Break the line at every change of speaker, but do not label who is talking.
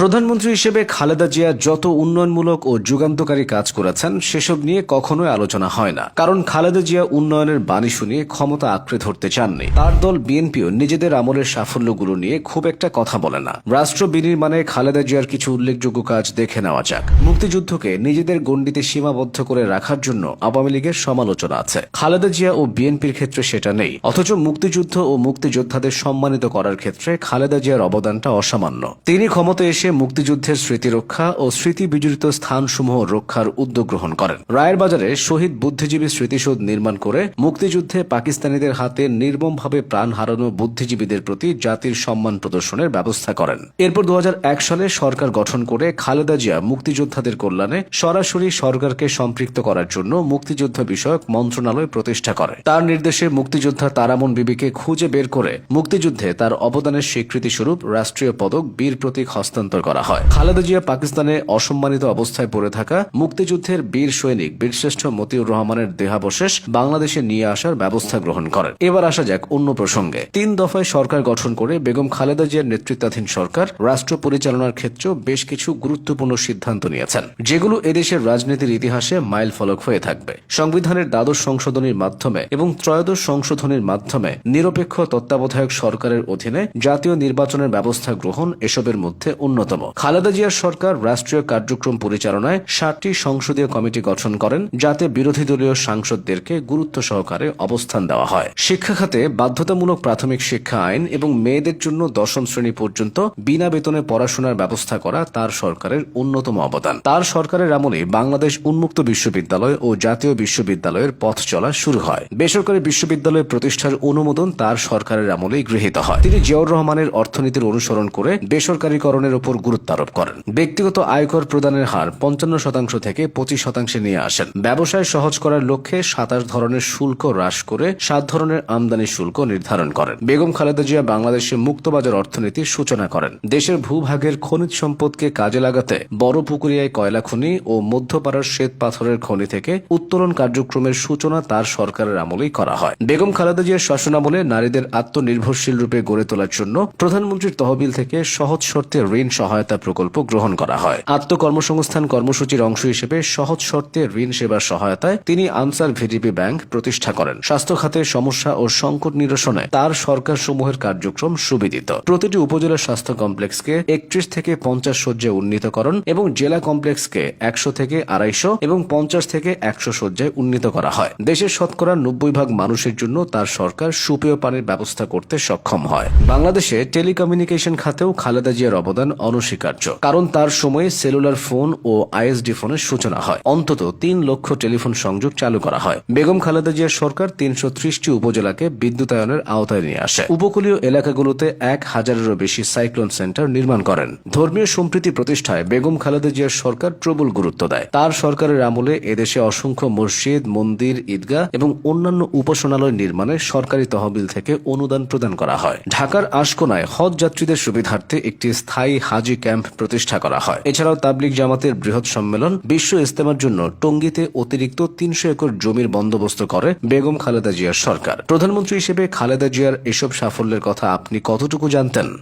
প্রধানমন্ত্রী হিসেবে খালেদা জিয়া যত উন্নয়নমূলক ও যুগান্তকারী কাজ করেছেন সেসব নিয়ে কখনোই আলোচনা হয় না। কারণ খালেদা জিয়া উন্নয়নের বাণী শুনিয়ে ক্ষমতা আঁকড়ে ধরতে চাননি। তার দল বিএনপিও নিজেদের আমলের সাফল্যগুলো নিয়ে খুব একটা কথা বলে না। রাষ্ট্র বিনির্মাণে খালেদা জিয়ার কিছু উল্লেখযোগ্য কাজ দেখে নেওয়া যাক। মুক্তিযুদ্ধকে নিজেদের গণ্ডিতে সীমাবদ্ধ করে রাখার জন্য আওয়ামী লীগের সমালোচনা আছে, খালেদা জিয়া ও বিএনপির ক্ষেত্রে সেটা নেই। অথচ মুক্তিযুদ্ধ ও মুক্তিযোদ্ধাদের সম্মানিত করার ক্ষেত্রে খালেদা জিয়ার অবদানটা অসামান্য। তিনি ক্ষমতায় এসে মুক্তিযুদ্ধের স্মৃতি রক্ষা ও স্মৃতি বিজড়িত স্থানসমূহ রক্ষার উদ্যোগ গ্রহণ করেন। রায়ের বাজারে শহীদ বুদ্ধিজীবী স্মৃতিসৌধ নির্মাণ করে মুক্তিযুদ্ধে পাকিস্তানিদের হাতে নির্মমভাবে প্রাণ হারানো বুদ্ধিজীবীদের প্রতি জাতির সম্মান প্রদর্শনের ব্যবস্থা করেন। এরপর 2001 সালে সরকার গঠন করে খালেদা জিয়া মুক্তিযোদ্ধাদের কল্যাণে সরাসরি সরকারকে সম্পৃক্ত করার জন্য মুক্তিযুদ্ধ বিষয়ক মন্ত্রণালয় প্রতিষ্ঠা করে। তার নির্দেশে মুক্তিযোদ্ধা তারামন বিবিকে খুঁজে বের করে মুক্তিযুদ্ধে তার অবদানের স্বীকৃতিস্বরূপ রাষ্ট্রীয় পদক বীর প্রতীক হস্তান্তর করা হয়। খালেদা জিয়া পাকিস্তানে অসম্মানিত অবস্থায় পড়ে থাকা মুক্তিযুদ্ধের বীর সৈনিক বীরশ্রেষ্ঠ মতিউর রহমানের দেহাবশেষ বাংলাদেশে নিয়ে আসার ব্যবস্থা গ্রহণ করেন। এবার আসা যাক অন্য প্রসঙ্গে। 3 দফায় সরকার গঠন করে বেগম খালেদা জিয়ার নেতৃত্বাধীন সরকার রাষ্ট্র পরিচালনার ক্ষেত্রেও বেশ কিছু গুরুত্বপূর্ণ সিদ্ধান্ত নিয়েছেন, যেগুলো এদেশের রাজনীতির ইতিহাসে মাইল ফলক হয়ে থাকবে। সংবিধানের দ্বাদশ সংশোধনীর মাধ্যমে এবং ত্রয়োদশ সংশোধনীর মাধ্যমে নিরপেক্ষ তত্ত্বাবধায়ক সরকারের অধীনে জাতীয় নির্বাচনের ব্যবস্থা গ্রহণ এসবের মধ্যে অন্যতম। খালেদা জিয়ার সরকার রাষ্ট্রীয় কার্যক্রম পরিচালনায় 7টি সংসদীয় কমিটি গঠন করেন, যাতে বিরোধী দলীয় সাংসদদেরকে গুরুত্ব সহকারে অবস্থান দেওয়া হয়। শিক্ষা খাতে বাধ্যতামূলক প্রাথমিক শিক্ষা আইন এবং মেয়েদের জন্য 10ম শ্রেণী পর্যন্ত বিনা বেতনে পড়াশোনার ব্যবস্থা করা তার সরকারের অন্যতম অবদান। তার সরকারের আমলে বাংলাদেশ উন্মুক্ত বিশ্ববিদ্যালয় ও জাতীয় বিশ্ববিদ্যালয়ের পথ চলা শুরু হয়। বেসরকারি বিশ্ববিদ্যালয় প্রতিষ্ঠার অনুমোদন তার সরকারের আমলেই গৃহীত হয়। তিনি জিয়াউর রহমানের অর্থনীতির অনুসরণ করে বেসরকারীকরণের উপর গুরুত্ব আরোপ করেন। ব্যক্তিগত আয়কর প্রদানের হার 55% থেকে 25% নিয়ে আসেন। ব্যবসায় সহজ করার লক্ষ্যে 27 ধরনের শুল্ক হ্রাস করে 7 ধরনের আমদানি শুল্ক নির্ধারণ করেন। বেগম খালেদা জিয়া বাংলাদেশে মুক্তবাজার অর্থনীতির সূচনা করেন। দেশের ভূভাগের খনিজ সম্পদকে কাজে লাগাতে বড় পুকুরিয়ায় কয়লা খনি ও মধ্যপাড়ার শ্বেত পাথরের খনি থেকে উত্তোলন কার্যক্রমের সূচনা তার সরকারের আমলেই করা হয়। বেগম খালেদা জিয়ার শাসনামলে নারীদের আত্মনির্ভরশীল রূপে গড়ে তোলার জন্য প্রধানমন্ত্রীর তহবিল থেকে সহজ শর্তে ঋণ সহায়তা প্রকল্প গ্রহণ করা হয়। আত্মকর্মসংস্থান কর্মসূচির অংশ হিসেবে সহজ শর্তে ঋণ সেবার সহায়তায় তিনি আনসার ভিডিপি ব্যাংক প্রতিষ্ঠা করেন। স্বাস্থ্য খাতে সমস্যা ও সংকট নিরসনে তার সরকার সমূহের কার্যক্রম সুবিদিত। প্রতিটি উপজেলা স্বাস্থ্য কমপ্লেক্সকে 31 থেকে 50 শয্যায় উন্নীতকরণ এবং জেলা কমপ্লেক্সকে 100 থেকে 250 এবং 50 থেকে 100 শয্যায় উন্নীত করা হয়। দেশের শতকরা 90% মানুষের জন্য তার সরকার সুপেয় পানির ব্যবস্থা করতে সক্ষম হয়। বাংলাদেশে টেলিকমিউনিকেশন খাতেও খালেদা জিয়ার অবদান অনস্বীকার্য, কারণ তার সময়ে সেলুলার ফোন ও আইএসডি ফোনের সূচনা হয়। অন্তত 3 লক্ষ টেলিফোন সংযোগ চালু করা হয়। বেগম খালেদা জিয়ার সরকার 330টি উপজেলাকে বিদ্যুতায়নের আওতায় নিয়ে আসে। উপকূলীয় এলাকাগুলোতে 1000-এরও বেশি সাইক্লোন সেন্টার নির্মাণ করেন। ধর্মীয় সম্প্রীতি প্রতিষ্ঠায় বেগম খালেদা জিয়ার সরকার প্রবল গুরুত্ব দেয়। তার সরকারের আমলে এদেশে অসংখ্য মসজিদ, মন্দির, ঈদগাহ এবং অন্যান্য উপাসনালয় নির্মাণে সরকারি তহবিল থেকে অনুদান প্রদান করা হয়। ঢাকার আশকোনায় হজ যাত্রীদের সুবিধার্থে একটি স্থায়ী হাজি ক্যাম্প প্রতিষ্ঠা করা হয়। এছাড়াও তাবলিগ জামাতের বৃহৎ সম্মেলন, বিশ্ব ইজতেমার জন্য টঙ্গীতে অতিরিক্ত 300 একর জমির বন্দোবস্ত করে বেগম খালেদা জিয়ার সরকার। প্রধানমন্ত্রী হিসেবে খালেদা জিয়ার এসব সাফল্যের কথা আপনি কতটুকু জানতেন?